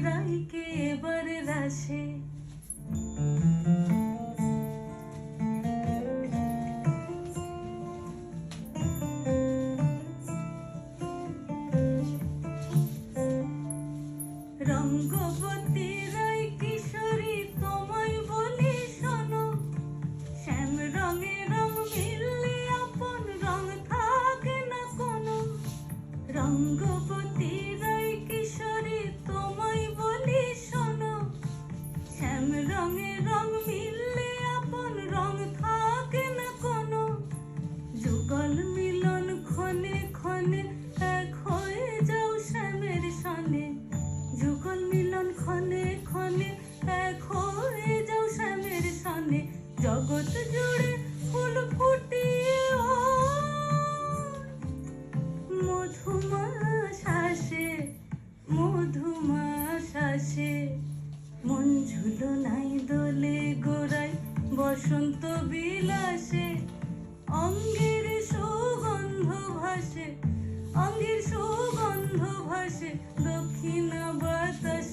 রাইকে এবার রাশে। রঙ্গবতী রাই কিশোরী তোমায় বলি শোনো, শ্যাম রঙে রং মিললে আপন রং থাকে না কোনো। রঙ্গবতী রাই কিশোরী তোমায় বলি শোনো, শ্যাম রঙে রং মিললে আপন রং থাকে না কোনো। যুগল মিলন ক্ষণে ক্ষণে এক হয়ে যাও শ্যামের সনে। যুগল মিলন ক্ষণে ক্ষণে এক হয়ে যাও শ্যামের সনে। জগৎ জুড়ে ফুল ফুটিয়ে মধুমাস আসে, মধুমাস আসে। মন ঝুলো নাই দোলে গোড়ায় বসন্ত বিলাসে। অঙ্গের সুগন্ধ ভাসে, অঙ্গের সুগন্ধ ভাসে দক্ষিণা বাতাসে।